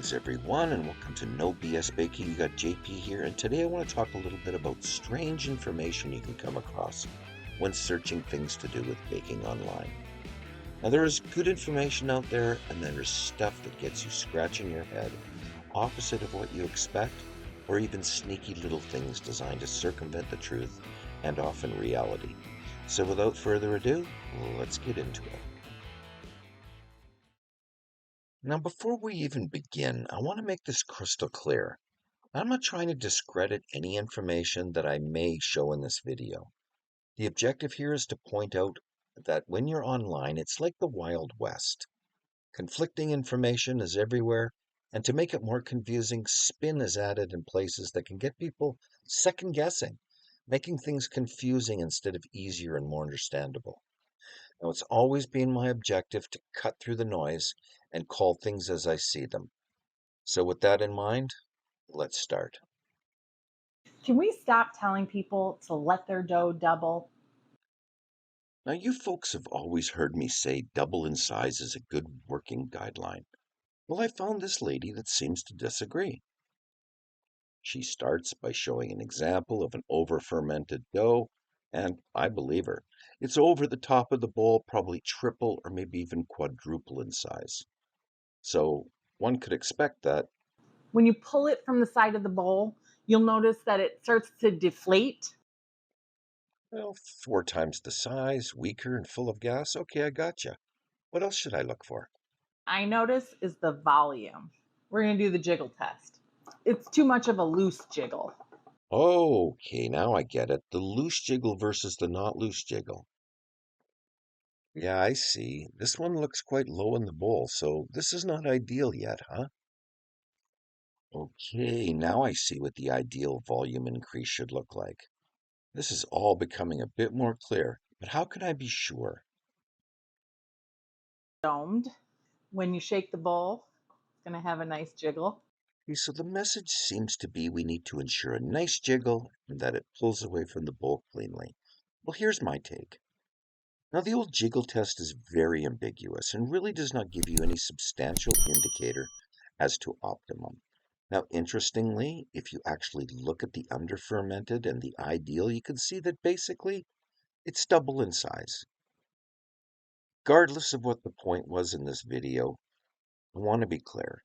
Greetings everyone and welcome to NoBS Baking. You got JP here, and today I want to talk a little bit about strange information you can come across when searching things to do with baking online. Now there is good information out there, and there is stuff that gets you scratching your head, opposite of what you expect, or even sneaky little things designed to circumvent the truth and often reality. So without further ado, let's get into it. Now, before we even begin, I want to make this crystal clear. I'm not trying to discredit any information that I may show in this video. The objective here is to point out that when you're online, it's like the Wild West. Conflicting information is everywhere, and to make it more confusing, spin is added in places that can get people second guessing, making things confusing instead of easier and more understandable. Now, it's always been my objective to cut through the noise and call things as I see them. So with that in mind, let's start. Can we stop telling people to let their dough double? Now, you folks have always heard me say double in size is a good working guideline. Well, I found this lady that seems to disagree. She starts by showing an example of an over-fermented dough, and I believe her. It's over the top of the bowl, probably triple or maybe even quadruple in size. So one could expect that. When you pull it from the side of the bowl, you'll notice that it starts to deflate. Well, 4 times the size, weaker and full of gas. Okay, I gotcha. What else should I look for? I notice is the volume. We're going to do the jiggle test. It's too much of a loose jiggle. Okay, now I get it. The loose jiggle versus the not loose jiggle. Yeah, I see. This one looks quite low in the bowl, so this is not ideal yet, huh? Okay, now I see what the ideal volume increase should look like. This is all becoming a bit more clear, but how can I be sure? Domed. When you shake the bowl, it's going to have a nice jiggle. Okay, so the message seems to be we need to ensure a nice jiggle and that it pulls away from the bowl cleanly. Well, here's my take. Now, the old jiggle test is very ambiguous and really does not give you any substantial indicator as to optimum. Now, interestingly, if you actually look at the underfermented and the ideal, you can see that basically it's double in size. Regardless of what the point was in this video, I want to be clear.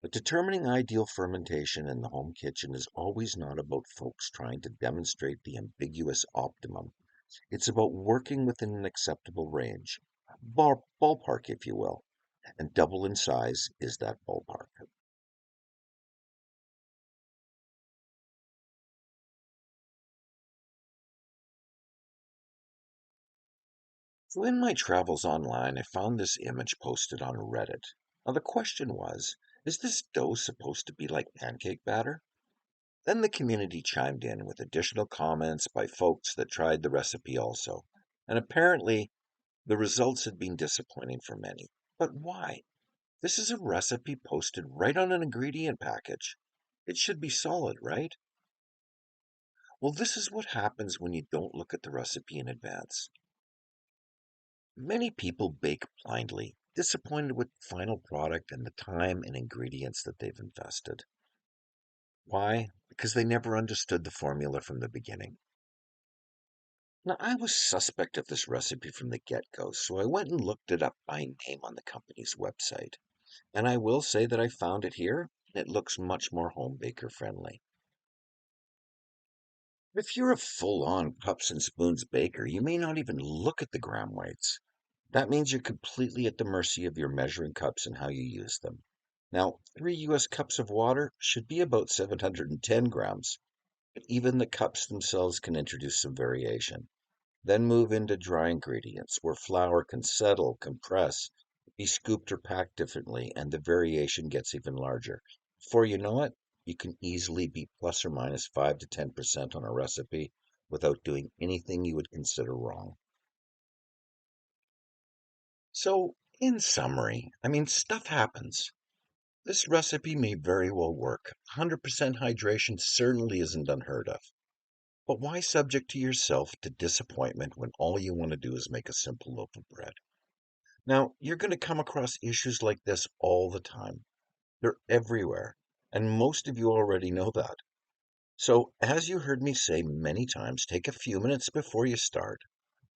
But determining ideal fermentation in the home kitchen is always not about folks trying to demonstrate the ambiguous optimum. It's about working within an acceptable range, ballpark, if you will, and double in size is that ballpark. So in my travels online, I found this image posted on Reddit. Now the question was, is this dough supposed to be like pancake batter? Then the community chimed in with additional comments by folks that tried the recipe also. And apparently, the results had been disappointing for many. But why? This is a recipe posted right on an ingredient package. It should be solid, right? Well, this is what happens when you don't look at the recipe in advance. Many people bake blindly, disappointed with the final product and the time and ingredients that they've invested. Why? Because they never understood the formula from the beginning. Now, I was suspect of this recipe from the get-go, so I went and looked it up by name on the company's website. And I will say that I found it here, and it looks much more home baker friendly. If you're a full-on cups and spoons baker, you may not even look at the gram weights. That means you're completely at the mercy of your measuring cups and how you use them. Now, 3 US cups of water should be about 710 grams, but even the cups themselves can introduce some variation. Then move into dry ingredients, where flour can settle, compress, be scooped or packed differently, and the variation gets even larger. Before you know it, you can easily be plus or minus 5 to 10% on a recipe without doing anything you would consider wrong. So, in summary, stuff happens. This recipe may very well work. 100% hydration certainly isn't unheard of. But why subject to yourself to disappointment when all you want to do is make a simple loaf of bread? Now, you're going to come across issues like this all the time. They're everywhere, and most of you already know that. So, as you heard me say many times, take a few minutes before you start.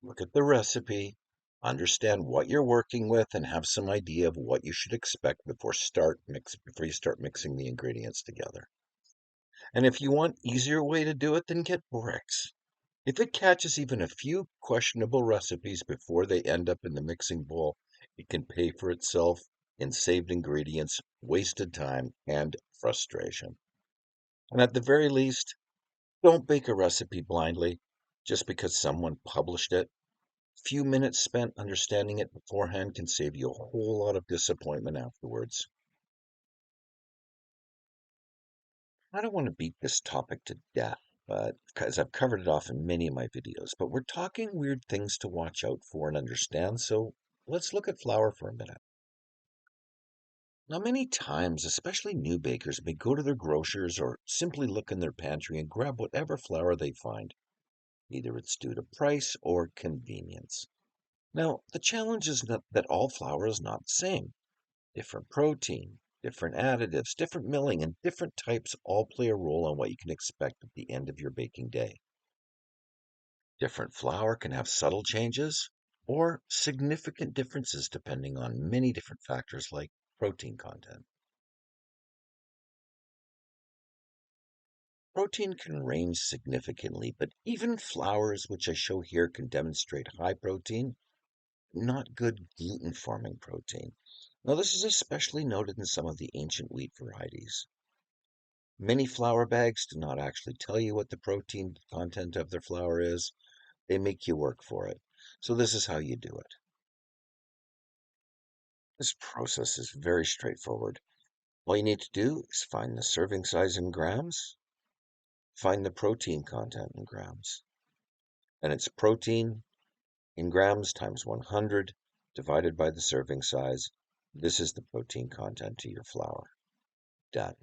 Look at the recipe, understand what you're working with, and have some idea of what you should expect before you start mixing the ingredients together. And if you want easier way to do it, then get bricks. If it catches even a few questionable recipes before they end up in the mixing bowl, it can pay for itself in saved ingredients, wasted time, and frustration. And at the very least, don't bake a recipe blindly just because someone published it. Few minutes spent understanding it beforehand can save you a whole lot of disappointment afterwards. I don't want to beat this topic to death, but because I've covered it off in many of my videos, but we're talking weird things to watch out for and understand, so let's look at flour for a minute. Now, many times, especially new bakers may go to their grocers or simply look in their pantry and grab whatever flour they find. Either it's due to price or convenience. Now, the challenge is not that all flour is not the same. Different protein, different additives, different milling, and different types all play a role on what you can expect at the end of your baking day. Different flour can have subtle changes or significant differences depending on many different factors like protein content. Protein can range significantly, but even flours, which I show here, can demonstrate high protein, not good gluten-forming protein. Now, this is especially noted in some of the ancient wheat varieties. Many flour bags do not actually tell you what the protein content of their flour is. They make you work for it. So this is how you do it. This process is very straightforward. All you need to do is find the serving size in grams, find the protein content in grams. And it's protein in grams times 100 divided by the serving size. This is the protein content to your flour. Done.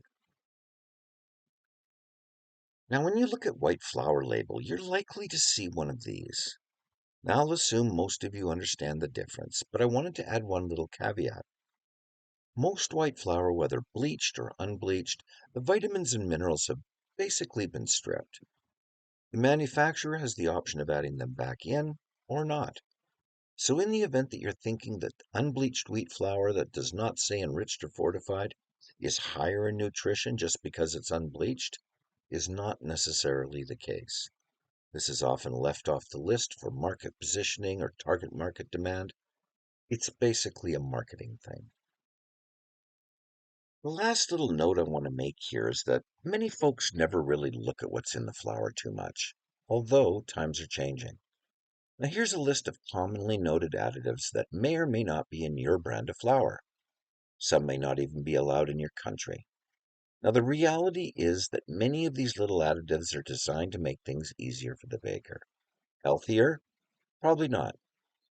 Now, when you look at white flour label, you're likely to see one of these. Now, I'll assume most of you understand the difference, but I wanted to add one little caveat. Most white flour, whether bleached or unbleached, the vitamins and minerals have basically been stripped. The manufacturer has the option of adding them back in or not. So in the event that you're thinking that unbleached wheat flour that does not say enriched or fortified is higher in nutrition just because it's unbleached, is not necessarily the case. This is often left off the list for market positioning or target market demand. It's basically a marketing thing. The last little note I want to make here is that many folks never really look at what's in the flour too much, although times are changing. Now here's a list of commonly noted additives that may or may not be in your brand of flour. Some may not even be allowed in your country. Now the reality is that many of these little additives are designed to make things easier for the baker. Healthier? Probably not.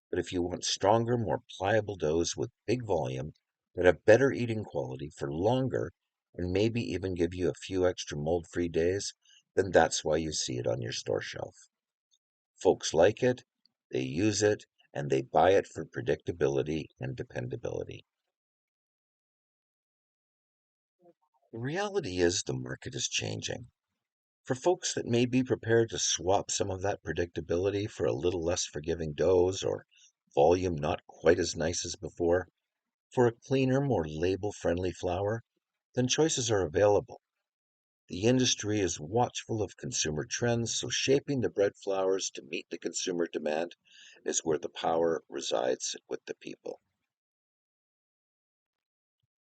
But if you want stronger, more pliable doughs with big volume that have better eating quality for longer and maybe even give you a few extra mold-free days, then that's why you see it on your store shelf. Folks like it, they use it, and they buy it for predictability and dependability. The reality is the market is changing. For folks that may be prepared to swap some of that predictability for a little less forgiving doughs or volume not quite as nice as before, for a cleaner, more label-friendly flour, then choices are available. The industry is watchful of consumer trends, so shaping the bread flours to meet the consumer demand is where the power resides with the people.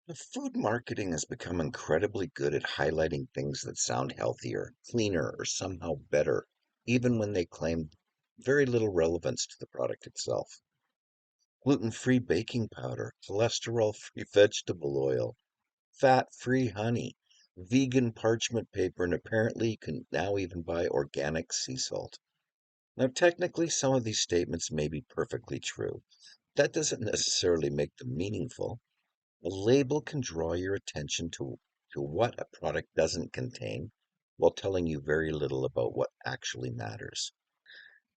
The food marketing has become incredibly good at highlighting things that sound healthier, cleaner, or somehow better, even when they claim very little relevance to the product itself. Gluten-free baking powder, cholesterol-free vegetable oil, fat-free honey, vegan parchment paper, and apparently you can now even buy organic sea salt. Now, technically, some of these statements may be perfectly true. That doesn't necessarily make them meaningful. A label can draw your attention to what a product doesn't contain while telling you very little about what actually matters.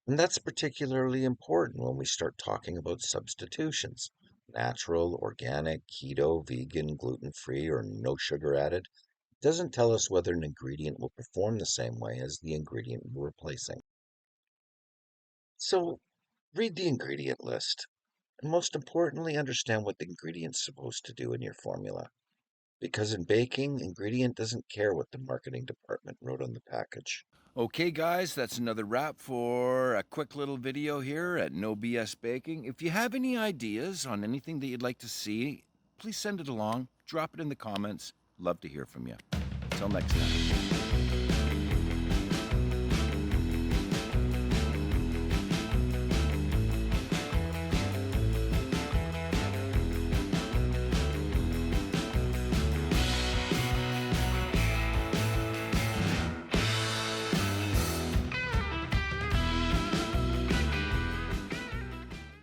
And that's particularly important when we start talking about substitutions. natural, organic, keto, vegan, gluten-free, or no sugar added, doesn't tell us whether an ingredient will perform the same way as the ingredient we're replacing. So, read the ingredient list, and most importantly, understand what the ingredient's supposed to do in your formula. Because in baking, ingredient doesn't care what the marketing department wrote on the package. Okay, guys, that's another wrap for a quick little video here at NoBS Baking. If you have any ideas on anything that you'd like to see, please send it along. Drop it in the comments. Love to hear from you. Until next time.